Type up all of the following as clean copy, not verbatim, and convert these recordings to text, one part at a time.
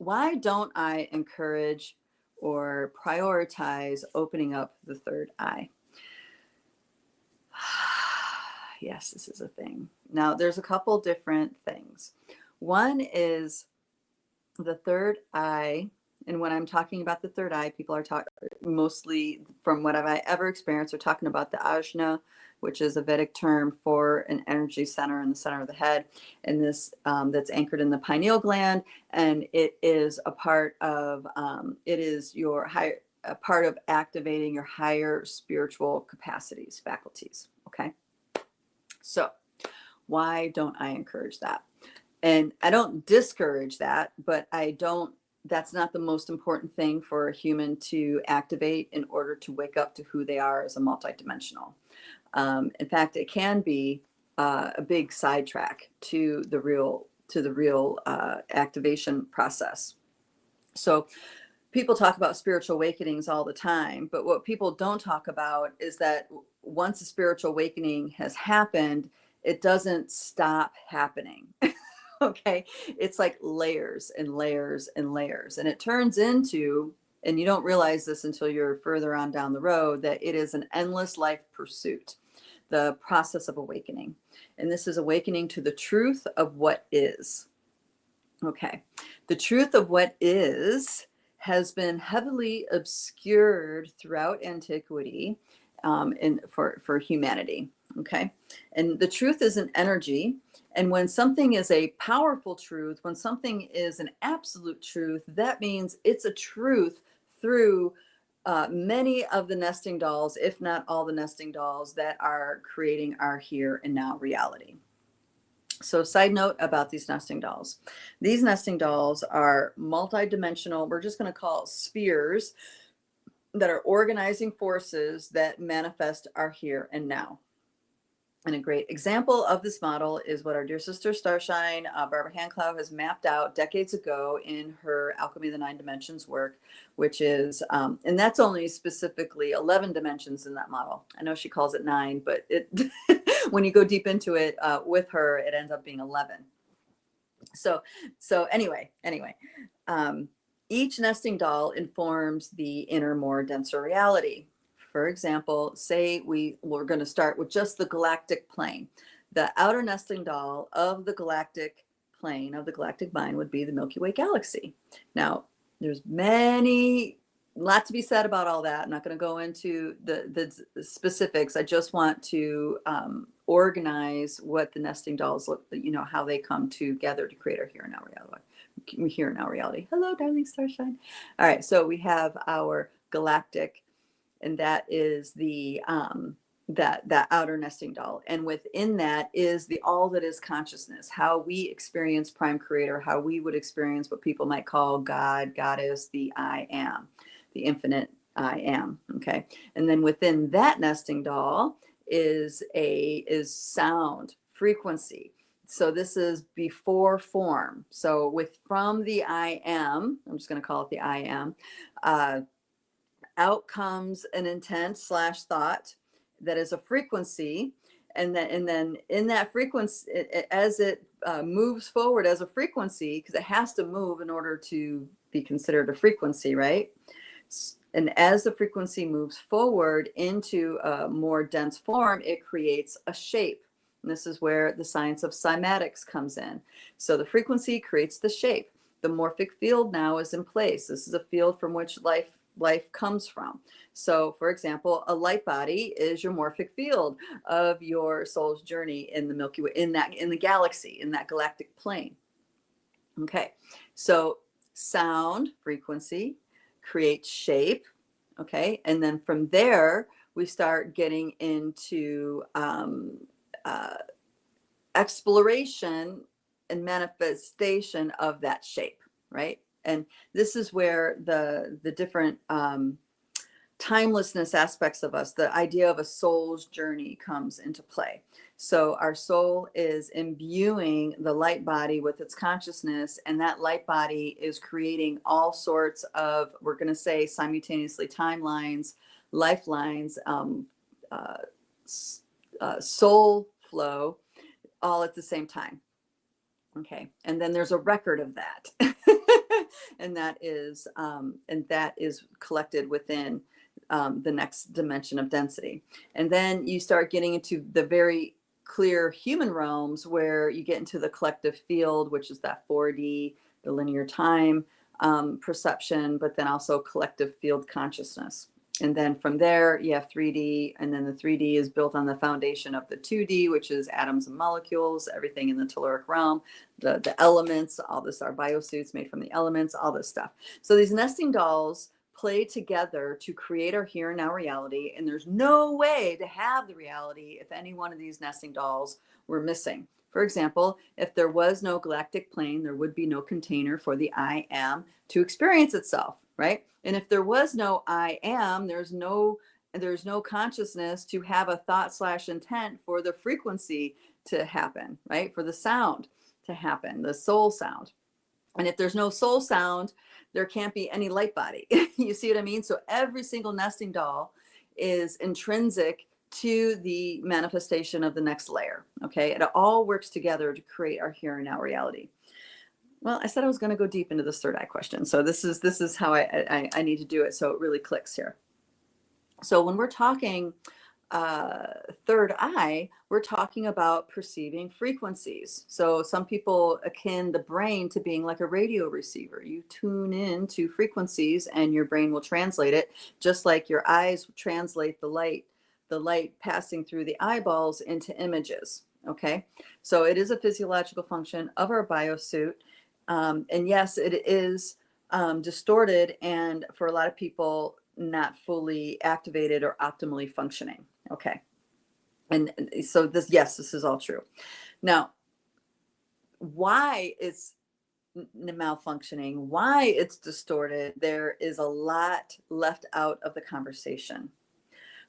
why don't I encourage or prioritize opening up the third eye? Yes, this is a thing. Now, there's a couple different things. One is the third eye. And when I'm talking about the third eye, people are talking mostly, from what I've ever experienced, are talking about the ajna, which is a Vedic term for an energy center in the center of the head. And this that's anchored in the pineal gland. And it is a part of, it is your higher, a part of activating your higher spiritual capacities, faculties. Okay. So why don't I encourage that? And I don't discourage that, but that's not the most important thing for a human to activate in order to wake up to who they are as a multidimensional. In fact, it can be a big sidetrack to the real activation process. So people talk about spiritual awakenings all the time, but what people don't talk about is that once a spiritual awakening has happened, it doesn't stop happening. Okay. It's like layers and layers and layers. And it turns into, and you don't realize this until you're further on down the road, that it is an endless life pursuit, the process of awakening. And this is awakening to the truth of what is. Okay. The truth of what is has been heavily obscured throughout antiquity for humanity. Okay. And the truth is an energy. And when something is a powerful truth, when something is an absolute truth, that means it's a truth through many of the nesting dolls, if not all the nesting dolls that are creating our here and now reality. So side note about these nesting dolls. These nesting dolls are multidimensional. We're just going to call it spheres that are organizing forces that manifest our here and now. And a great example of this model is what our dear sister Starshine, Barbara Handclough, has mapped out decades ago in her Alchemy of the Nine Dimensions work, which is, and that's only specifically 11 dimensions in that model. I know she calls it 9, but it when you go deep into it with her, it ends up being 11. So anyway, each nesting doll informs the inner, more denser reality. For example, say we're going to start with just the galactic plane. The outer nesting doll of the galactic plane, of the galactic mind, would be the Milky Way galaxy. Now, there's lot to be said about all that. I'm not going to go into the specifics. I just want to organize what the nesting dolls look, how they come together to create our here and now reality. Here and now reality. Hello, darling Starshine. All right, so we have our galactic, and that is the that outer nesting doll, and within that is the all that is consciousness, how we experience prime creator, how we would experience what people might call God, goddess, the I am, the infinite I am. Okay, and then within that nesting doll is sound, frequency. So this is before form. So from the I am, I'm just going to call it the I am, out comes an intent / thought that is a frequency. And then in that frequency, as it moves forward as a frequency, because it has to move in order to be considered a frequency, right? And as the frequency moves forward into a more dense form, it creates a shape. And this is where the science of cymatics comes in. So the frequency creates the shape. The morphic field now is in place. This is a field from which life comes from. So for example, a light body is your morphic field of your soul's journey in the Milky Way, in the galaxy, in that galactic plane. Okay, so sound, frequency, creates shape. Okay, and then from there we start getting into exploration and manifestation of that shape, right? And this is where the different timelessness aspects of us, the idea of a soul's journey, comes into play. So our soul is imbuing the light body with its consciousness, and that light body is creating all sorts of, we're going to say simultaneously, timelines, lifelines, soul flow, all at the same time. Okay, and then there's a record of that. and that is collected within the next dimension of density. And then you start getting into the very clear human realms where you get into the collective field, which is that 4D, the linear time perception, but then also collective field consciousness. And then from there, you have 3D, and then the 3D is built on the foundation of the 2D, which is atoms and molecules, everything in the telluric realm, the elements, all this, our biosuits made from the elements, all this stuff. So these nesting dolls play together to create our here and now reality, and there's no way to have the reality if any one of these nesting dolls were missing. For example, if there was no galactic plane, there would be no container for the I am to experience itself, right? And if there was no I am, there's no consciousness to have a thought / intent for the frequency to happen, right? For the sound to happen, the soul sound. And if there's no soul sound, there can't be any light body. You see what I mean? So every single nesting doll is intrinsic to the manifestation of the next layer. Okay. It all works together to create our here and now reality. Well, I said I was going to go deep into this third eye question. So this is how I need to do it. So it really clicks here. So when we're talking third eye, we're talking about perceiving frequencies. So some people akin the brain to being like a radio receiver. You tune in to frequencies and your brain will translate it, just like your eyes translate the light passing through the eyeballs into images. Okay, so it is a physiological function of our biosuit. And yes, it is distorted, and for a lot of people, not fully activated or optimally functioning. Okay. And so this is all true. Now, why it's malfunctioning, why it's distorted, there is a lot left out of the conversation.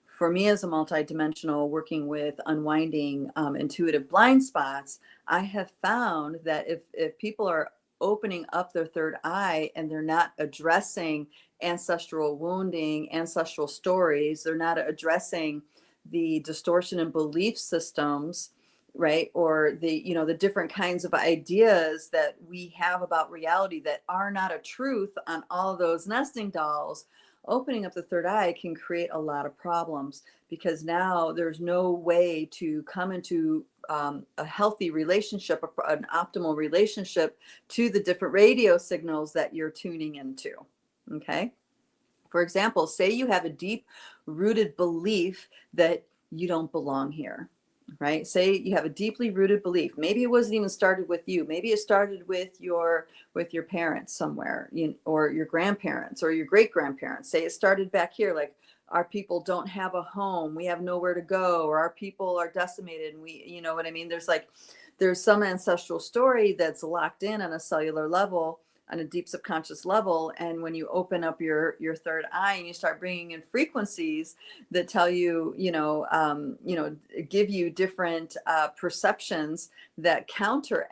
For me as a multidimensional working with unwinding intuitive blind spots, I have found that if people are opening up their third eye and they're not addressing ancestral wounding, ancestral stories, they're not addressing the distortion in belief systems, right? Or the different kinds of ideas that we have about reality that are not a truth on all of those nesting dolls. Opening up the third eye can create a lot of problems because now there's no way to come into a healthy relationship, an optimal relationship to the different radio signals that you're tuning into. Okay. For example, say you have a deep rooted belief that you don't belong here, right? Say you have a deeply rooted belief. Maybe it wasn't even started with you. Maybe it started with your parents somewhere, or your grandparents or your great grandparents. Say it started back here, like our people don't have a home, we have nowhere to go, or our people are decimated, and we, you know what I mean? There's some ancestral story that's locked in on a cellular level, on a deep subconscious level. And when you open up your third eye and you start bringing in frequencies that tell you, give you different perceptions that counter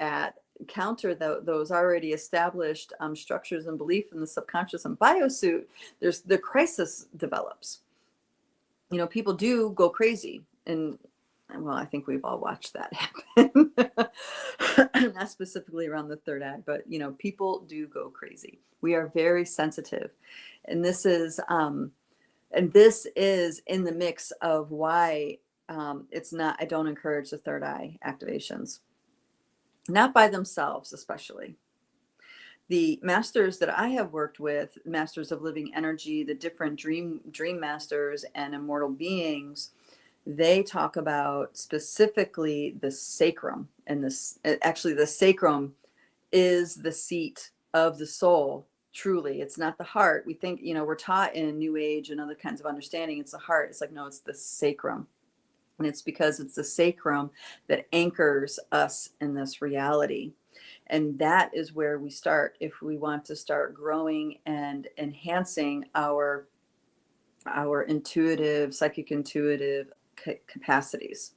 those already established structures and belief in the subconscious and biosuit, the crisis develops. People do go crazy, and well, I think we've all watched that happen. Not specifically around the third eye, but people do go crazy. We are very sensitive, and this is in the mix of why it's not. I don't encourage the third eye activations, not by themselves, especially. The masters that I have worked with, masters of living energy, the different dream masters and immortal beings, they talk about specifically the sacrum, and the sacrum is the seat of the soul. Truly, it's not the heart. We think, we're taught in New Age and other kinds of understanding, it's the heart. It's like, no, it's the sacrum. And it's because it's the sacrum that anchors us in this reality. And that is where we start if we want to start growing and enhancing our intuitive, psychic intuitive capacities.